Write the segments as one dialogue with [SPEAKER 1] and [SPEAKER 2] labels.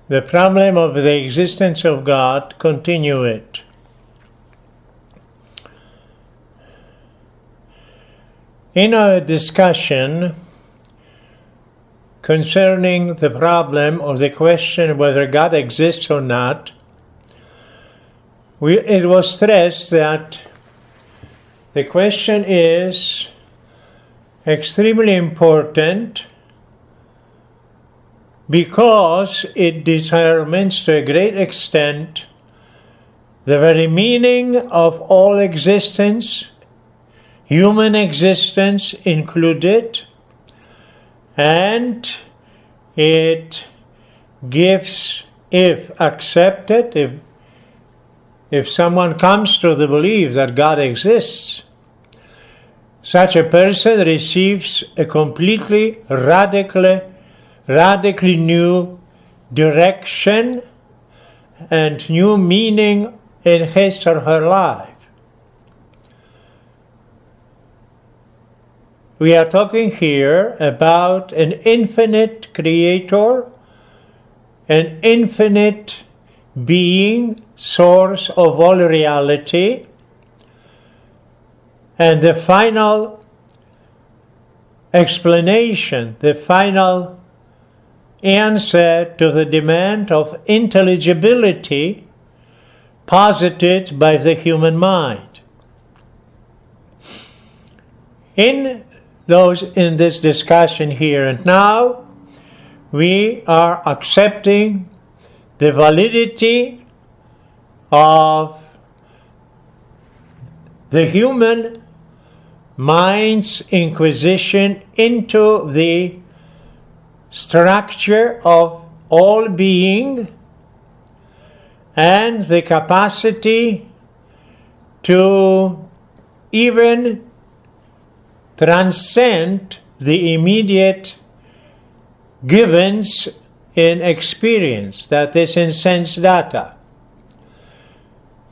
[SPEAKER 1] the problem of the existence of God, continue it. In our discussion concerning the problem or the question whether God exists or not, it was stressed that the question is extremely important because it determines to a great extent the very meaning of all existence, human existence included, and it gives, if accepted, if someone comes to the belief that God exists, such a person receives a completely radically new direction and new meaning in his or her life. We are talking here about an infinite creator, an infinite being, source of all reality, and the final explanation, the final answer to the demand of intelligibility posited by the human mind. In this discussion here and now, we are accepting the validity of the human mind's inquisition into the structure of all being and the capacity to even transcend the immediate givens in experience, that is, in sense data.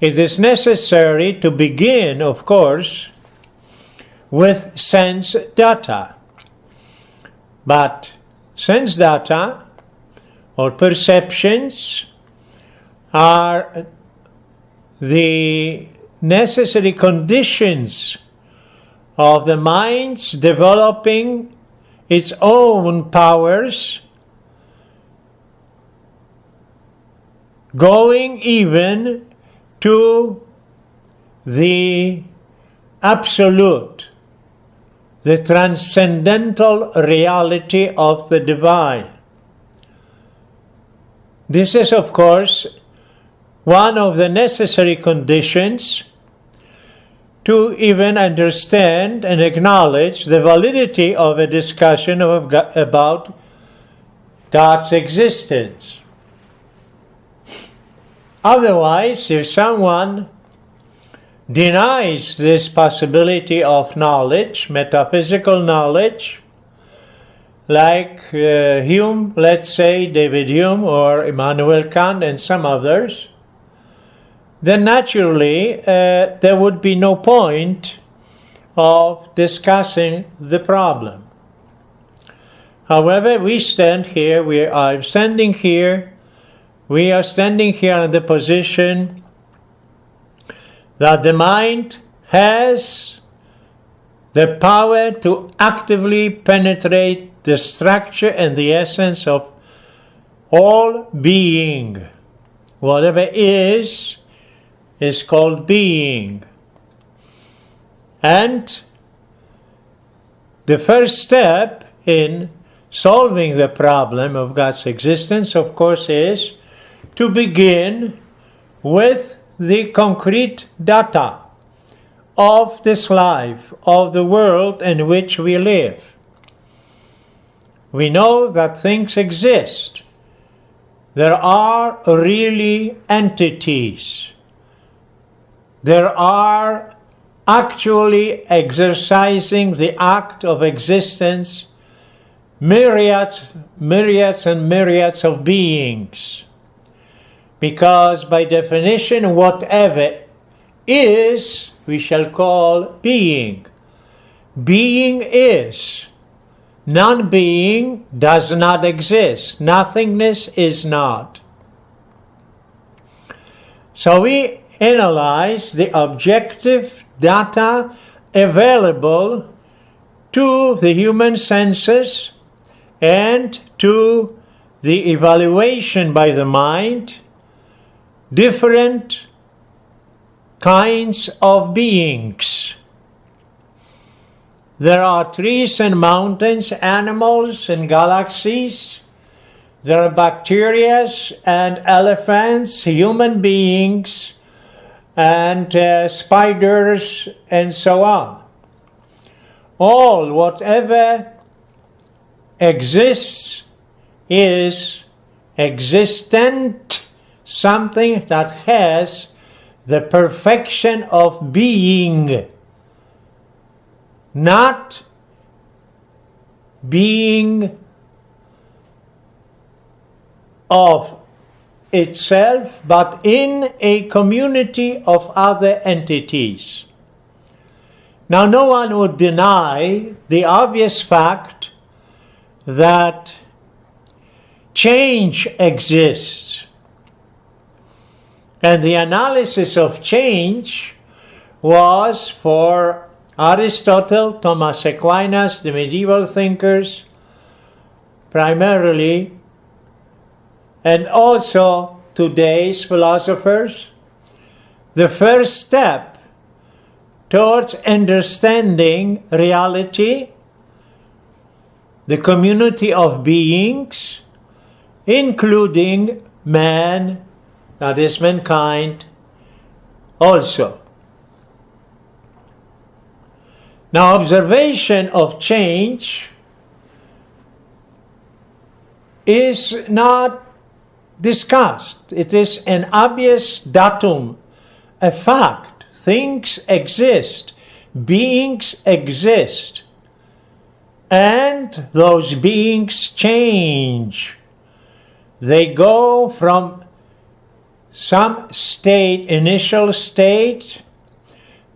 [SPEAKER 1] It is necessary to begin, of course, with sense data. But sense data or perceptions are the necessary conditions of the mind's developing its own powers, going even to the absolute, the transcendental reality of the divine. This is, of course, one of the necessary conditions to even understand and acknowledge the validity of a discussion about God's existence. Otherwise, if someone denies this possibility of knowledge, metaphysical knowledge, like Hume, let's say David Hume or Immanuel Kant and some others, then naturally there would be no point of discussing the problem. However, we are standing here in the position that the mind has the power to actively penetrate the structure and the essence of all being. Whatever is called being. And the first step in solving the problem of God's existence, of course, is to begin with the concrete data of this life, of the world in which we live. We know that things exist. There are really entities. There are actually exercising the act of existence myriads and myriads of beings. Because by definition, whatever is, we shall call being. Being is. Non-being does not exist. Nothingness is not. So we analyze the objective data available to the human senses and to the evaluation by the mind, different kinds of beings. There are trees and mountains, animals and galaxies. There are bacteria and elephants, human beings, and spiders, and so on. All, whatever exists, is existent, something that has the perfection of being, not being of itself, but in a community of other entities. Now, no one would deny the obvious fact that change exists. And the analysis of change was for Aristotle, Thomas Aquinas, the medieval thinkers, primarily, and also today's philosophers, the first step towards understanding reality, the community of beings, including man, that is mankind, also. Now, observation of change is not discussed. It is an obvious datum, a fact. Things exist, beings exist, and those beings change. They go from some state, initial state,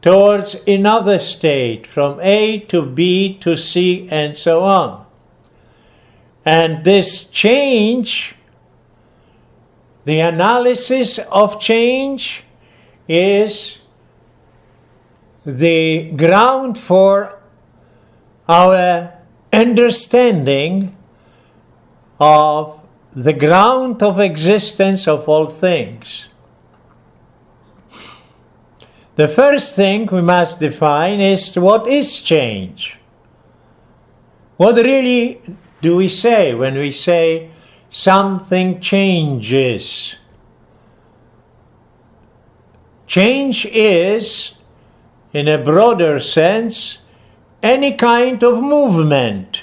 [SPEAKER 1] towards another state, from A to B to C, and so on. And this change, the analysis of change, is the ground for our understanding of the ground of existence of all things. The first thing we must define is what is change? What really do we say when we say something changes? Change is, in a broader sense, any kind of movement.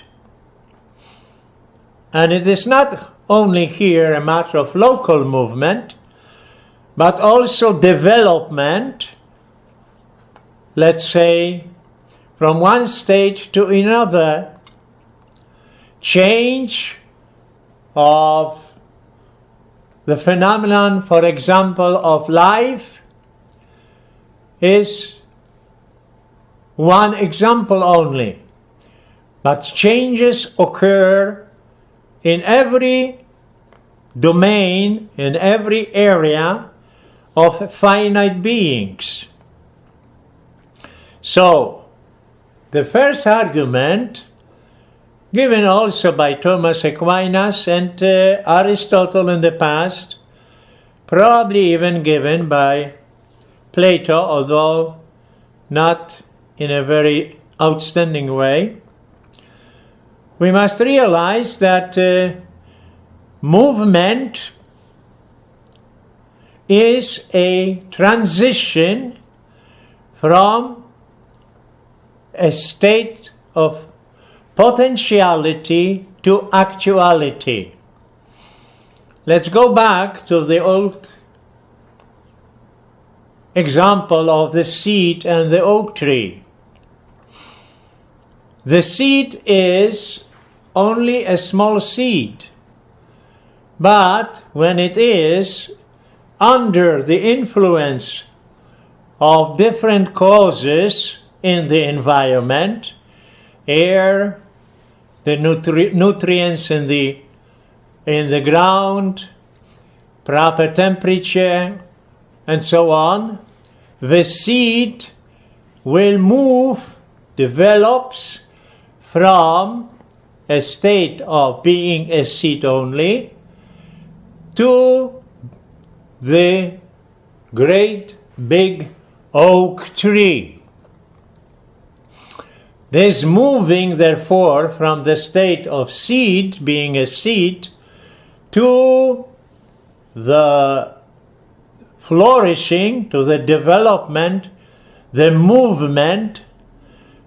[SPEAKER 1] And it is not only here a matter of local movement, but also development, let's say, from one state to another, change of the phenomenon, for example, of life, is one example only. But changes occur in every domain, in every area of finite beings. So, the first argument, given also by Thomas Aquinas and Aristotle in the past, probably even given by Plato, although not in a very outstanding way, we must realize that movement is a transition from a state of potentiality to actuality. Let's go back to the old example of the seed and the oak tree. The seed is only a small seed, but when it is under the influence of different causes in the environment, air, the nutrients in the ground, proper temperature, and so on, the seed will move, develops from a state of being a seed only to the great big oak tree. This moving, therefore, from the state of seed, being a seed, to the flourishing, to the development, the movement,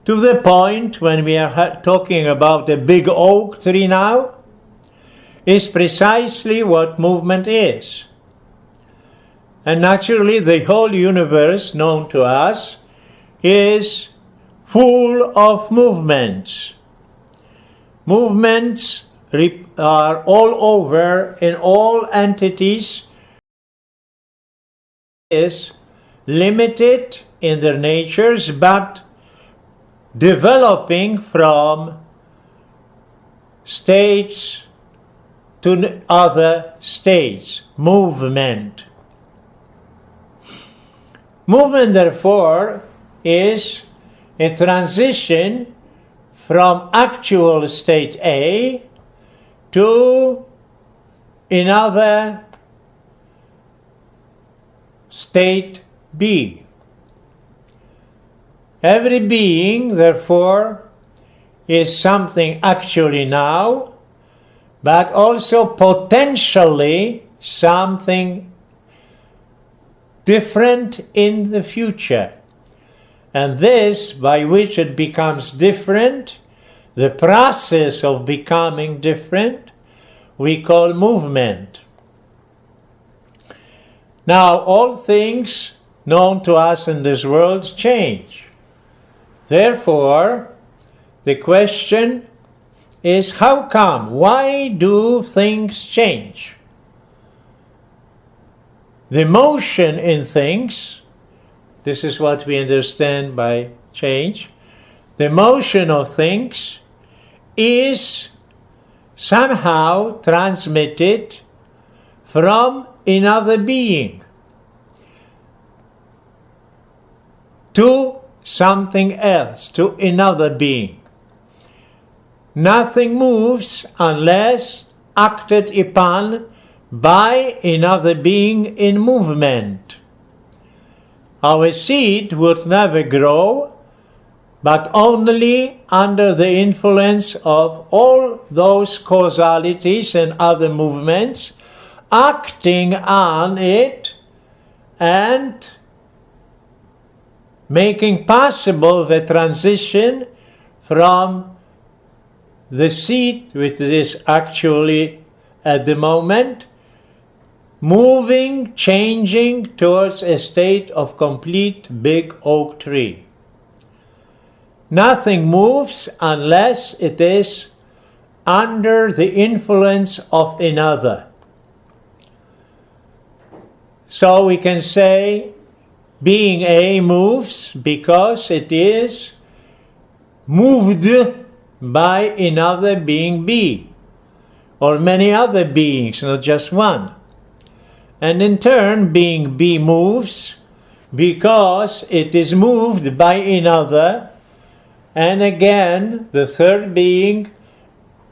[SPEAKER 1] to the point when we are talking about a big oak tree now, is precisely what movement is. And naturally, the whole universe known to us is full of movements. Movements are all over in all entities, is limited in their natures, but developing from states to other states. Movement. Movement, therefore, is a transition from actual state A to another state B. Every being, therefore, is something actually now, but also potentially something different in the future. And this, by which it becomes different, the process of becoming different, we call movement. Now, all things known to us in this world change. Therefore, the question is, how come? Why do things change? The motion in things, this is what we understand by change, the motion of things is somehow transmitted from another being to something else, to another being. Nothing moves unless acted upon by another being in movement. Our seed would never grow, but only under the influence of all those causalities and other movements acting on it and making possible the transition from the seed, which is actually at the moment, moving, changing towards a state of complete big oak tree. Nothing moves unless it is under the influence of another. So we can say being A moves because it is moved by another being B, or many other beings, not just one. And in turn, being B moves because it is moved by another, and again, the third being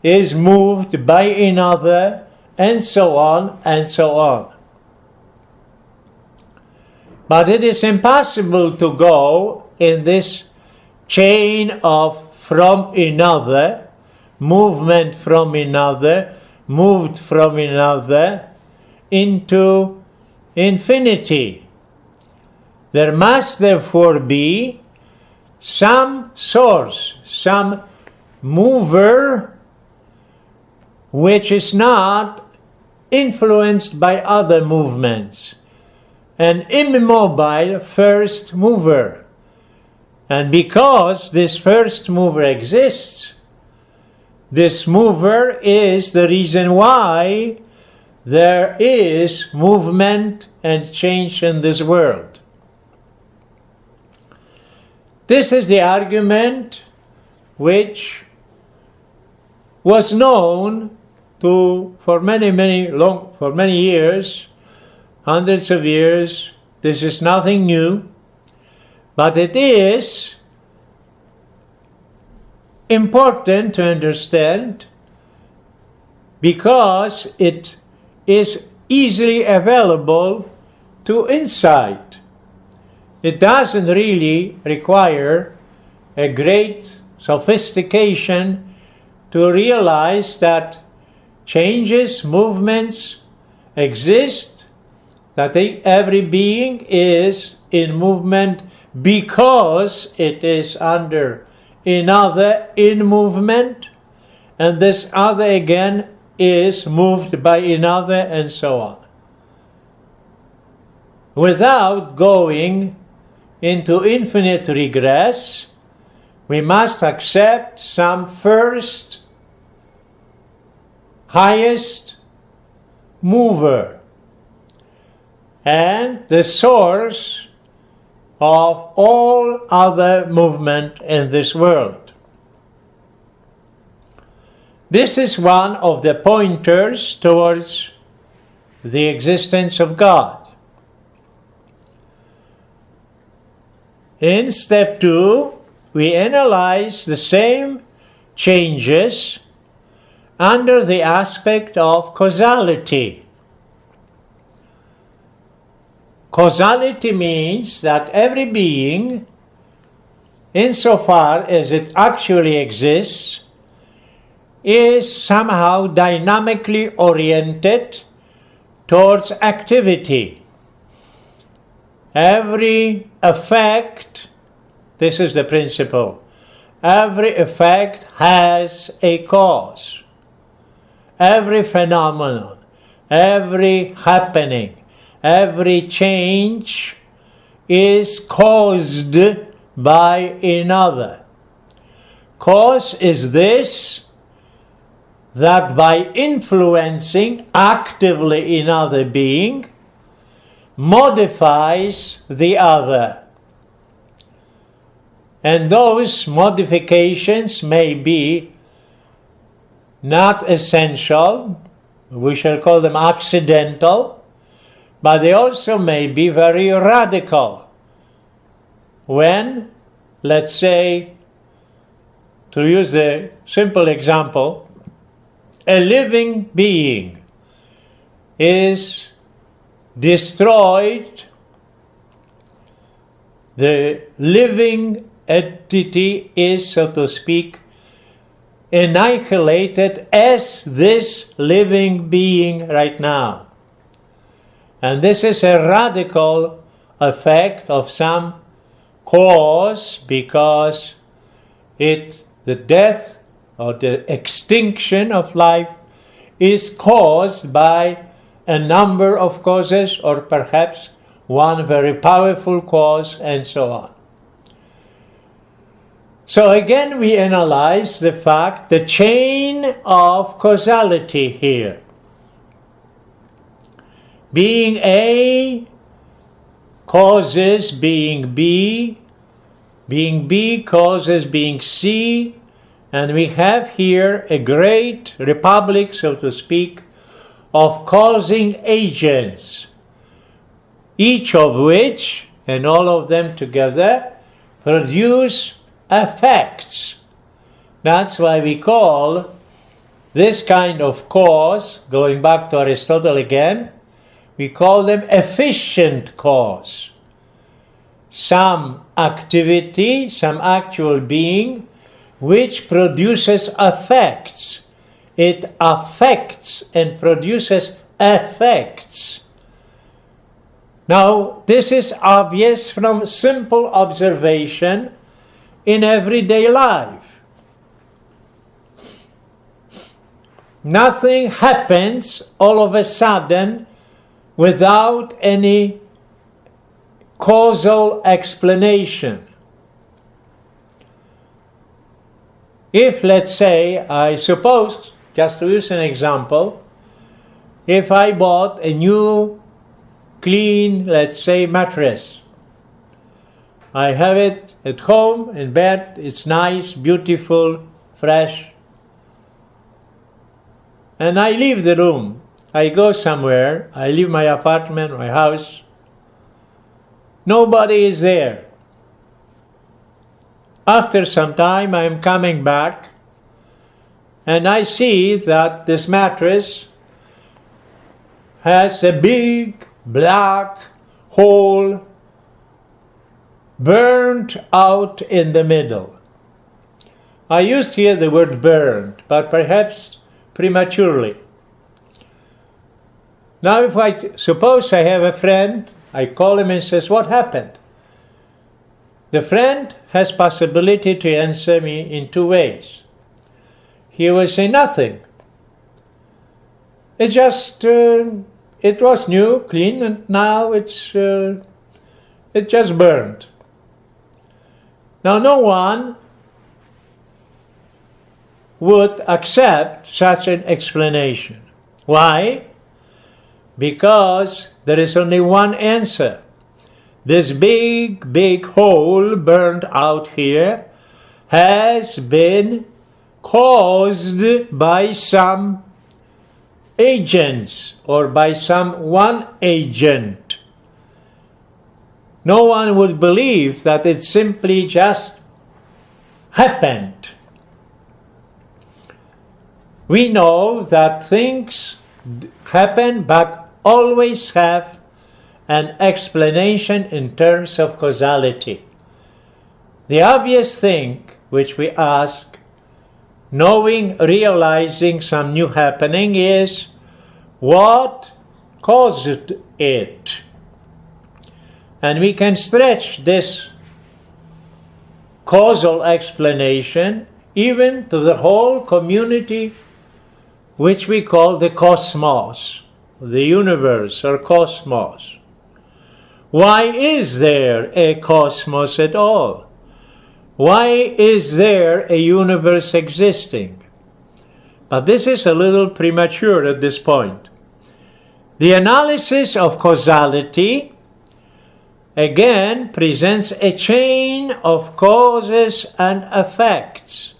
[SPEAKER 1] is moved by another, and so on, and so on. But it is impossible to go in this chain of from another, movement from another, moved from another, into infinity. There must therefore be some source, some mover, which is not influenced by other movements. An immobile first mover. And because this first mover exists, this mover is the reason why there is movement and change in this world. This is the argument which was known for many years, hundreds of years, This is nothing new, but it is important to understand because it is easily available to insight. It doesn't really require a great sophistication to realize that changes, movements exist, that every being is in movement because it is under another in movement, and this other again is moved by another, and so on. Without going into infinite regress, we must accept some first, highest mover and the source of all other movement in this world. This is one of the pointers towards the existence of God. In step 2, we analyze the same changes under the aspect of causality. Causality means that every being, insofar as it actually exists, is somehow dynamically oriented towards activity. Every effect, this is the principle, every effect has a cause. Every phenomenon, every happening, every change is caused by another. Cause is this, that by influencing actively another being, modifies the other. And those modifications may be not essential, we shall call them accidental, but they also may be very radical. When, let's say, to use the simple example, a living being is destroyed, the living entity is, so to speak, annihilated as this living being right now. And this is a radical effect of some cause, because the death or the extinction of life is caused by a number of causes, or perhaps one very powerful cause, and so on. So again, we analyze the fact, the chain of causality here. Being A causes being B causes being C, and we have here a great republic, so to speak, of causing agents, each of which, and all of them together, produce effects. That's why we call this kind of cause, going back to Aristotle again, we call them efficient cause. Some activity, some actual being, which produces effects. It affects and produces effects. Now, this is obvious from simple observation in everyday life. Nothing happens all of a sudden without any causal explanation. If, let's say, I suppose, just to use an example, if I bought a new, clean, let's say, mattress, I have it at home, in bed, it's nice, beautiful, fresh, and I leave the room. I go somewhere, I leave my apartment, my house, Nobody is there. After some time, I am coming back, and I see that this mattress has a big black hole burned out in the middle. I used here the word burned, but perhaps prematurely. Now, if I suppose I have a friend, I call him and says, "What happened?" The friend has possibility to answer me in two ways. He will say nothing. It just, it was new, clean, and now it just burned. Now, no one would accept such an explanation. Why? Because there is only one answer. This big hole burned out here has been caused by some agents or by some one agent. No one would believe that it simply just happened. We know that things happen but always have an explanation in terms of causality. The obvious thing which we ask, knowing, realizing some new happening, is what caused it? And we can stretch this causal explanation even to the whole community which we call the cosmos, the universe or cosmos. Why is there a cosmos at all? Why is there a universe existing? But this is a little premature at this point. The analysis of causality again presents a chain of causes and effects,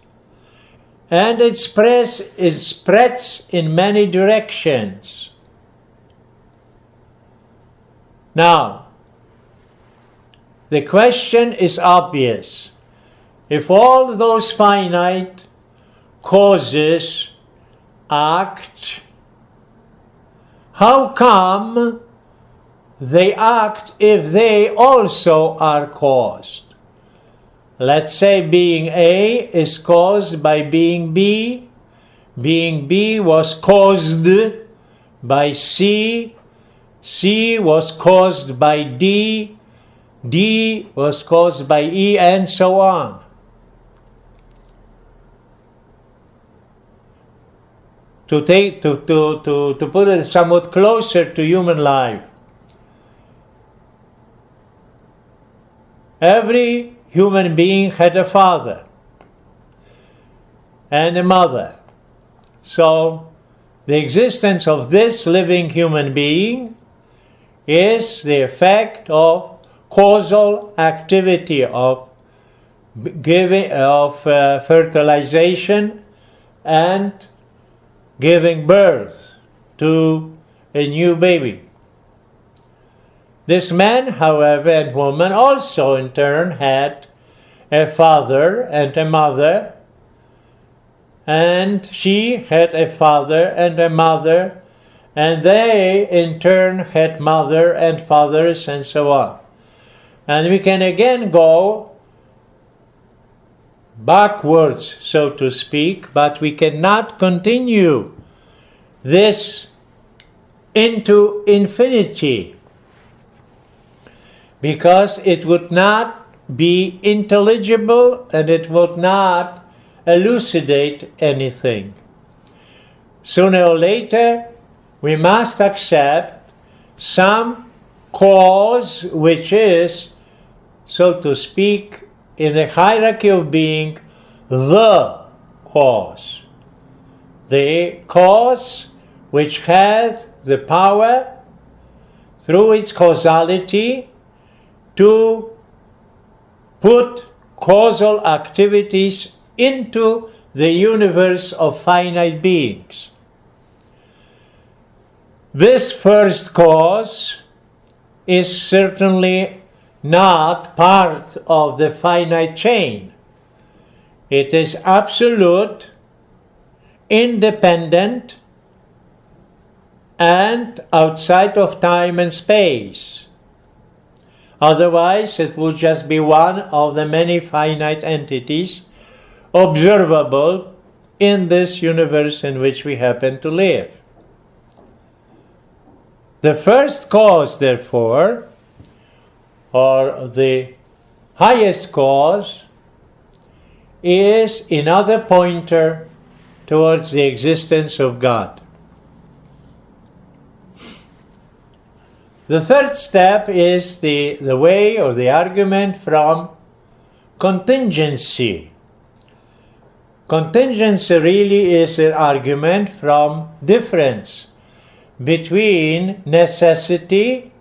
[SPEAKER 1] and it spreads in many directions. Now, the question is obvious. If all those finite causes act, how come they act if they also are caused? Let's say being A is caused by being B. Being B was caused by C. C was caused by D. D was caused by E, and so on. To put it somewhat closer to human life, every human being had a father and a mother. So the existence of this living human being is the effect of causal activity of fertilization and giving birth to a new baby. This man, however, and woman also in turn had a father and a mother, and she had a father and a mother, and they in turn had mother and fathers, and so on. And we can again go backwards, so to speak, but we cannot continue this into infinity, because it would not be intelligible and it would not elucidate anything. Sooner or later, we must accept some cause which is, so to speak, in the hierarchy of being, the cause. The cause which had the power, through its causality, to put causal activities into the universe of finite beings. This first cause is certainly not part of the finite chain. It is absolute, independent, and outside of time and space. Otherwise, it would just be one of the many finite entities observable in this universe in which we happen to live. The first cause, therefore, or the highest cause, is another pointer towards the existence of God. The third step is the way or the argument from contingency. Contingency really is an argument from difference between necessity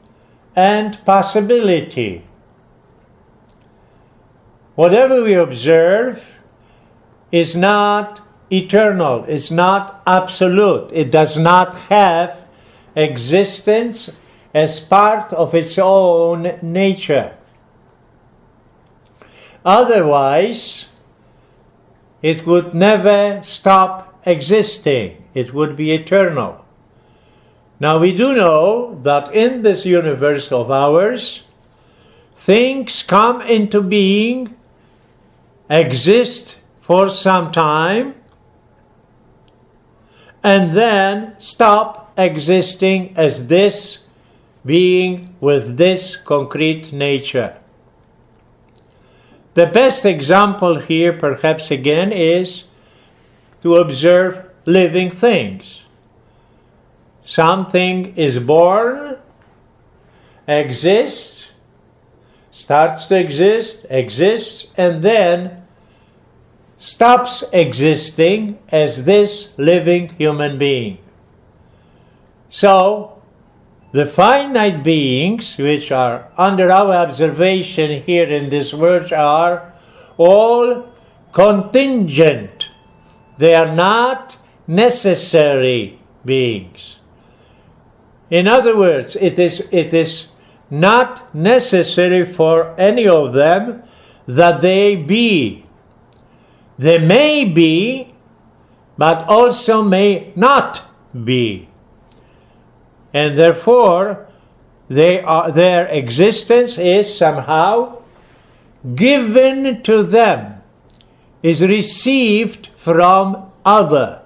[SPEAKER 1] and possibility. Whatever we observe is not eternal, is not absolute. It does not have existence as part of its own nature. Otherwise, it would never stop existing. It would be eternal. Now, we do know that in this universe of ours, things come into being, exist for some time, and then stop existing as this being with this concrete nature. The best example here, perhaps again, is to observe living things. Something is born, exists, starts to exist, exists, and then stops existing as this living human being. So, the finite beings, which are under our observation here in this world, are all contingent. They are not necessary beings. In other words, it is not necessary for any of them that they be. They may be, but also may not be. And therefore, their existence is somehow given to them, is received from other.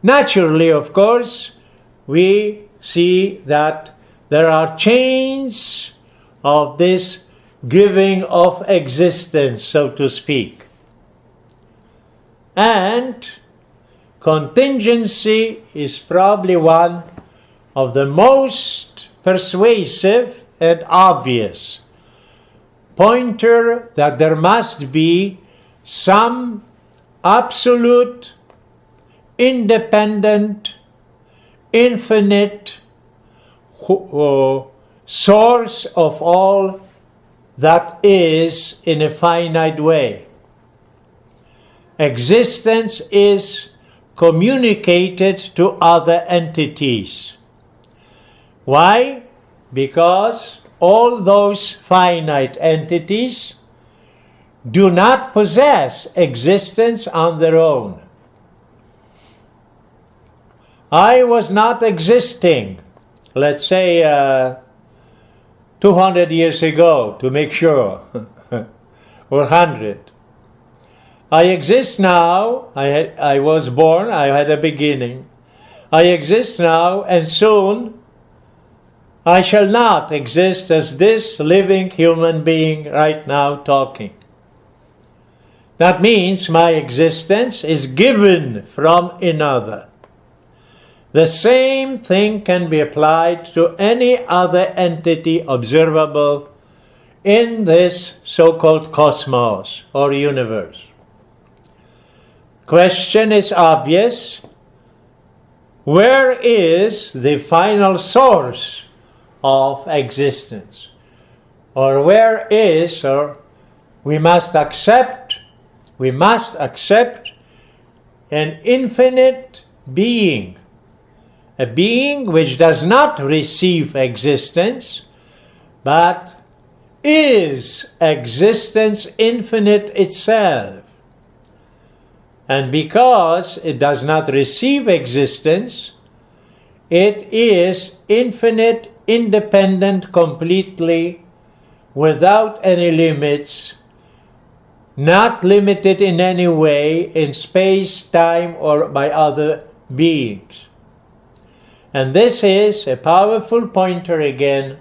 [SPEAKER 1] Naturally, of course, we see that there are chains of this giving of existence, so to speak. And contingency is probably one of the most persuasive and obvious pointer that there must be some absolute, independent, infinite source of all that is in a finite way. Existence is communicated to other entities. Why? Because all those finite entities do not possess existence on their own. I was not existing, let's say 200 years ago, to make sure, or 100. I exist now, I was born, I had a beginning. I exist now, and soon I shall not exist as this living human being right now talking. That means my existence is given from another. The same thing can be applied to any other entity observable in this so-called cosmos or universe. Question is obvious. Where is the final source of existence? Or where is, or we must accept an infinite being, a being which does not receive existence, but is existence infinite itself. And because it does not receive existence, it is infinite, independent, completely, without any limits, not limited in any way in space, time, or by other beings. And this is a powerful pointer again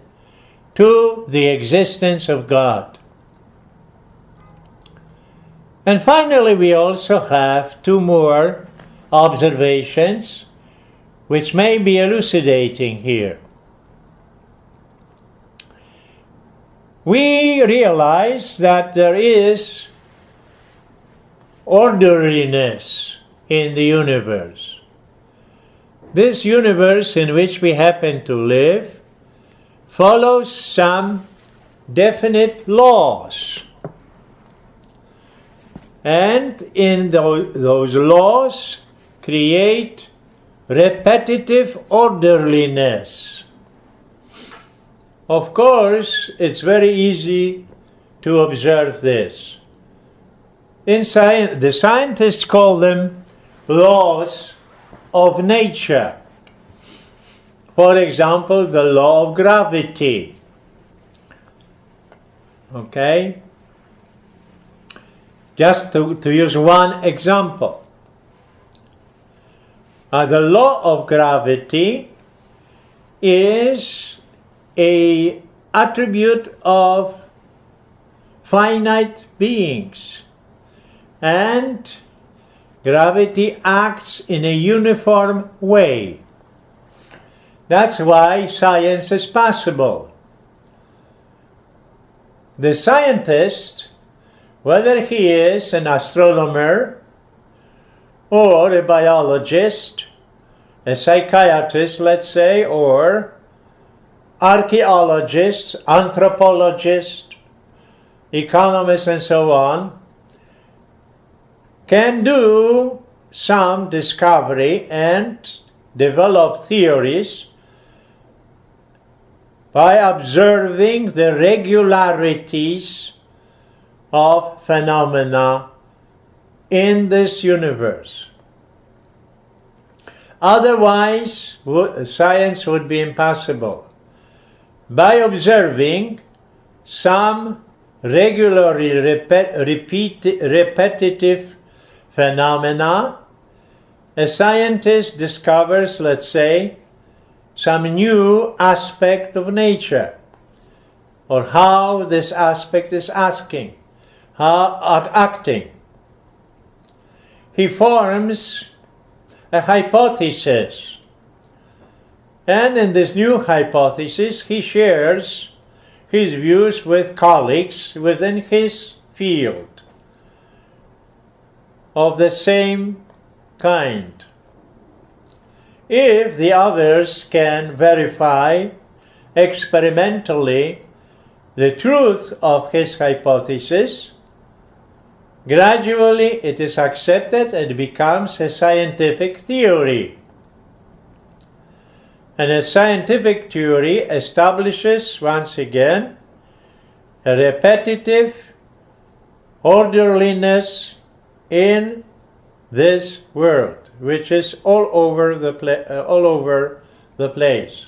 [SPEAKER 1] to the existence of God. And finally, we also have two more observations which may be elucidating here. We realize that there is orderliness in the universe. This universe in which we happen to live follows some definite laws. And in those laws create repetitive orderliness. Of course, it's very easy to observe this. In science, the scientists call them laws of nature. For example, the law of gravity. Okay? Just to use one example. The law of gravity is an attribute of finite beings. And gravity acts in a uniform way. That's why science is possible. The scientist, whether he is an astronomer or a biologist, a psychiatrist, let's say, or archaeologist, anthropologist, economist, and so on, can do some discovery and develop theories by observing the regularities of phenomena in this universe. Otherwise, science would be impossible. By observing some regularly repetitive phenomena, a scientist discovers, let's say, some new aspect of nature, or how this aspect is acting. He forms a hypothesis, and in this new hypothesis he shares his views with colleagues within his field of the same kind. If the others can verify experimentally the truth of his hypothesis, gradually it is accepted and becomes a scientific theory. And a scientific theory establishes, once again, a repetitive orderliness in this world, which is all over the place.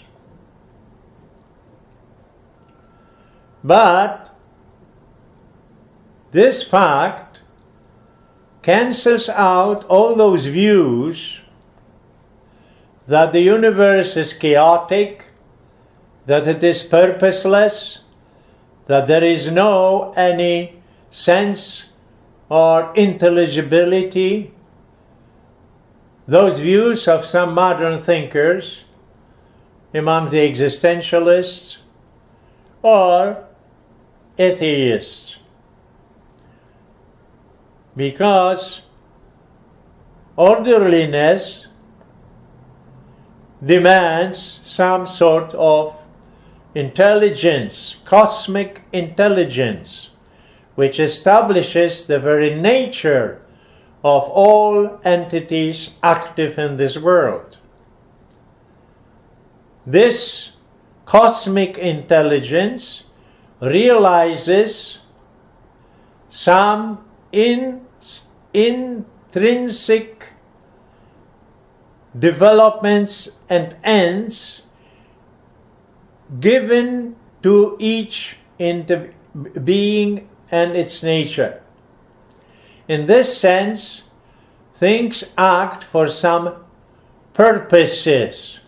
[SPEAKER 1] But this fact cancels out all those views that the universe is chaotic, that it is purposeless, that there is no any sense or intelligibility. Those views of some modern thinkers among the existentialists or atheists. Because orderliness demands some sort of intelligence, cosmic intelligence, which establishes the very nature of all entities active in this world. This cosmic intelligence realizes some intrinsic developments and ends given to each being and its nature. In this sense, things act for some purposes.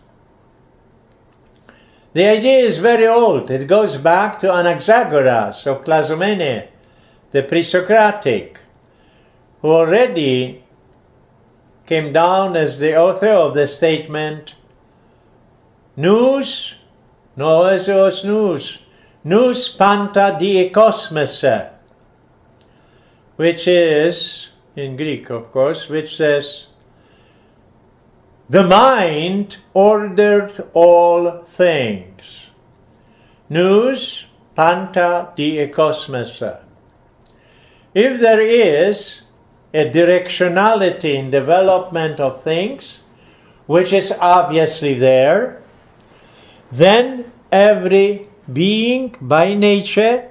[SPEAKER 1] The idea is very old. It goes back to Anaxagoras of Clazomenae, the pre-Socratic, who already came down as the author of the statement, nous panta die kosmose, which is, in Greek of course, which says, the mind ordered all things. Nous panta die kosmose. If there is a directionality in development of things, which is obviously there, then every being by nature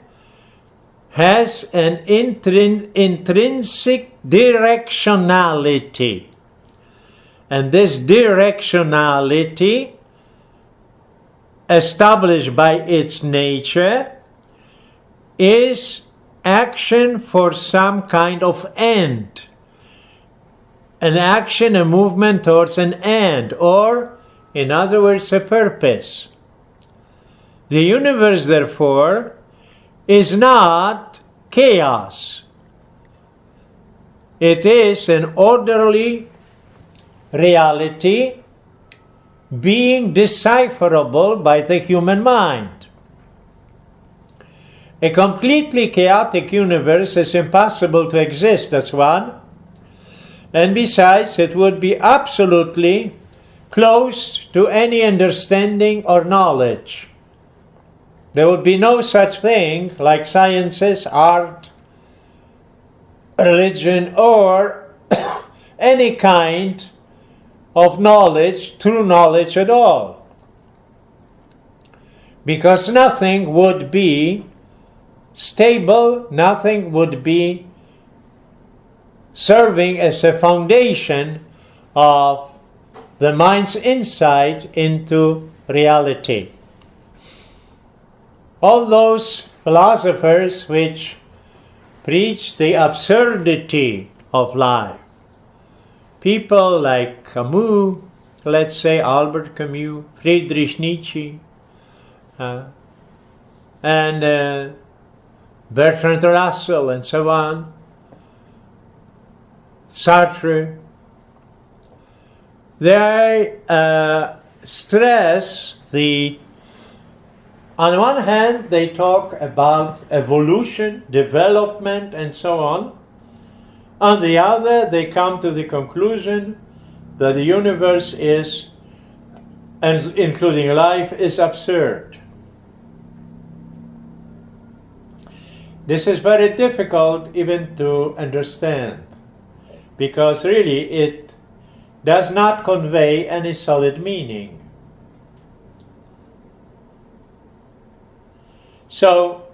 [SPEAKER 1] has an intrinsic directionality. And this directionality, established by its nature, is action for some kind of end. An action, a movement towards an end, or, in other words, a purpose. The universe, therefore, is not chaos. It is an orderly reality being decipherable by the human mind. A completely chaotic universe is impossible to exist, that's one. And besides, it would be absolutely closed to any understanding or knowledge. There would be no such thing like sciences, art, religion, or any kind of knowledge, true knowledge at all. Because nothing would be stable, nothing would be serving as a foundation of the mind's insight into reality. All those philosophers which preach the absurdity of life, people like Camus, let's say Albert Camus, Friedrich Nietzsche, and Bertrand Russell, and so on, Sartre, they stress on one hand, they talk about evolution, development, and so on. On the other, they come to the conclusion that the universe is, and including life, is absurd. This is very difficult even to understand, because really it does not convey any solid meaning. So,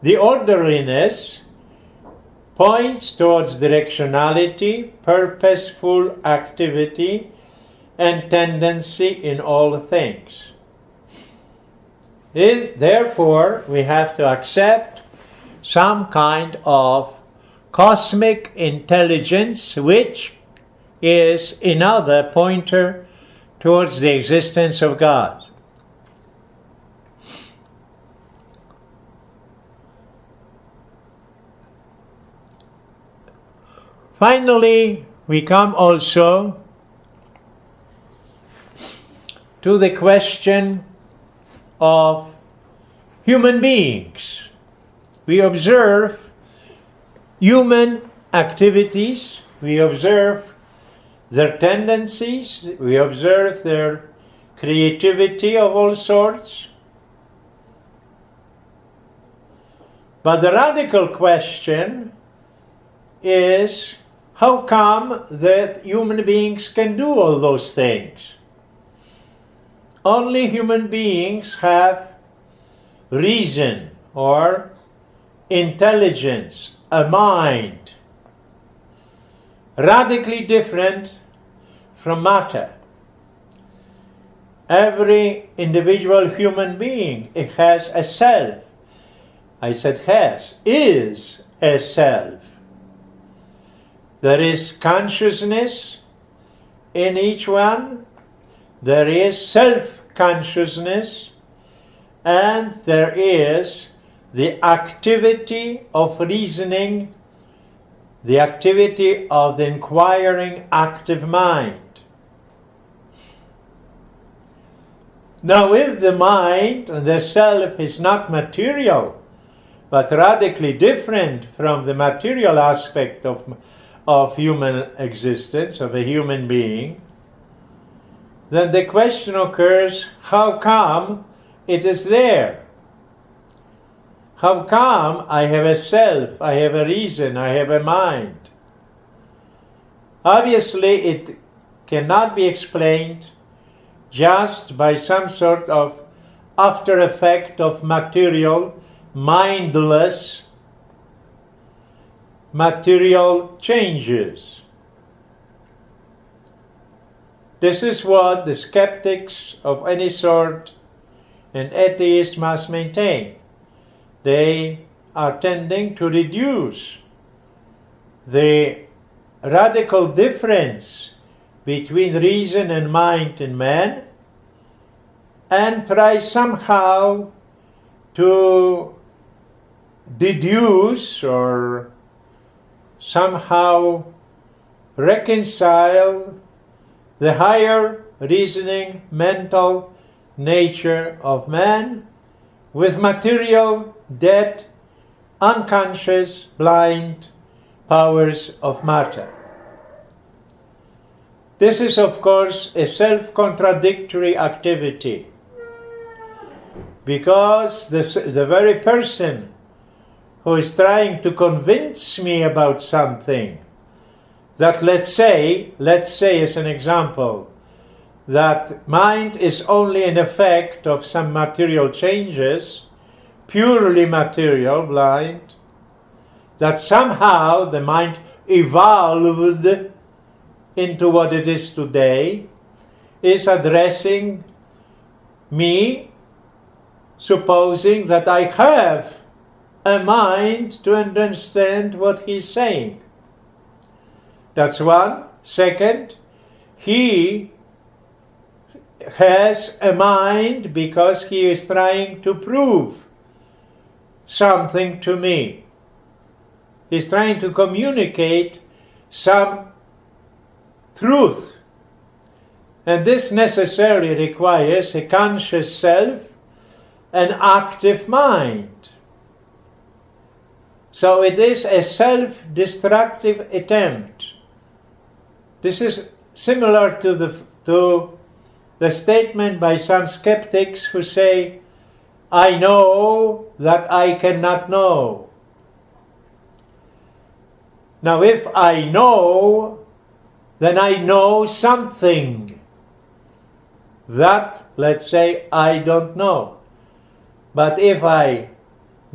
[SPEAKER 1] the orderliness points towards directionality, purposeful activity, and tendency in all things. Therefore, we have to accept some kind of cosmic intelligence, which is another pointer towards the existence of God. Finally, we come also to the question of human beings. We observe human activities, we observe their tendencies, we observe their creativity of all sorts. But the radical question is, how come that human beings can do all those things? Only human beings have reason or intelligence, a mind, radically different from matter. Every individual human being, it has a self. I said has, is a self. There is consciousness in each one. There is self-consciousness, and there is the activity of reasoning, the activity of the inquiring active mind. Now, if the mind, the self, is not material, but radically different from the material aspect of human existence, of a human being, then the question occurs, how come it is there? How come I have a self, I have a reason, I have a mind? Obviously, it cannot be explained just by some sort of after effect of material, mindless material changes. This is what the skeptics of any sort and atheists must maintain. They are tending to reduce the radical difference between reason and mind in man and try somehow to deduce or somehow reconcile the higher reasoning, mental nature of man with material, dead, unconscious, blind powers of matter. This is, of course, a self-contradictory activity, because the very person who is trying to convince me about something, that let's say as an example, that mind is only an effect of some material changes, purely material, blind, that somehow the mind evolved into what it is today, is addressing me, supposing that I have a mind to understand what he's saying. That's one. Second, he has a mind because he is trying to prove something to me. He's trying to communicate some truth. And this necessarily requires a conscious self, an active mind. So it is a self-destructive attempt. This is similar to the statement by some skeptics who say, I know that I cannot know. Now, if I know, then I know something that, let's say, I don't know. But if I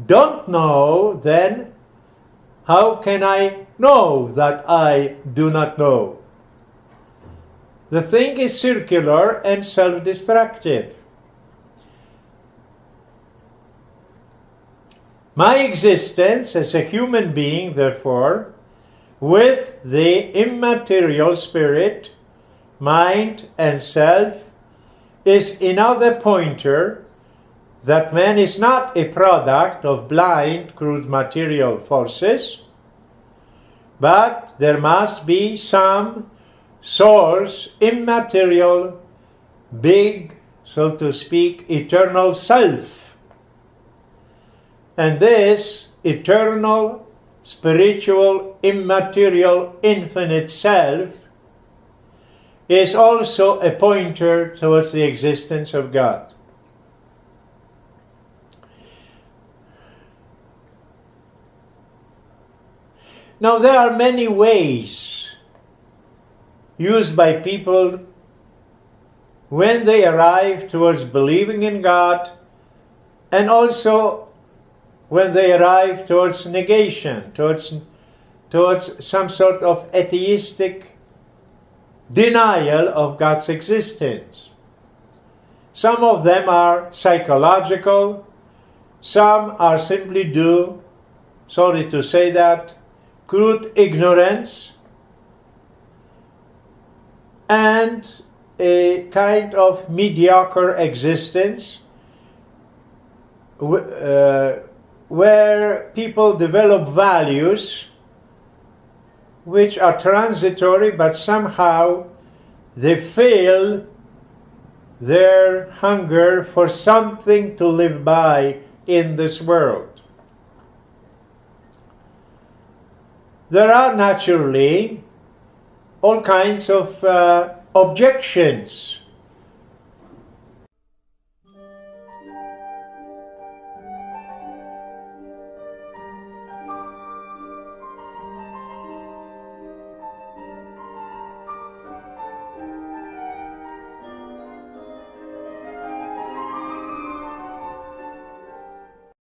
[SPEAKER 1] don't know, then how can I know that I do not know? The thing is circular and self-destructive. My existence as a human being, therefore, with the immaterial spirit, mind, and self, is another pointer that man is not a product of blind, crude material forces, but there must be some source, immaterial, big, so to speak, eternal self. And this eternal, spiritual, immaterial, infinite self is also a pointer towards the existence of God. Now, there are many ways used by people when they arrive towards believing in God and also when they arrive towards negation, towards some sort of atheistic denial of God's existence. Some of them are psychological, some are simply due, sorry to say that, crude ignorance and a kind of mediocre existence where people develop values which are transitory, but somehow they feel their hunger for something to live by in this world. There are naturally all kinds of objections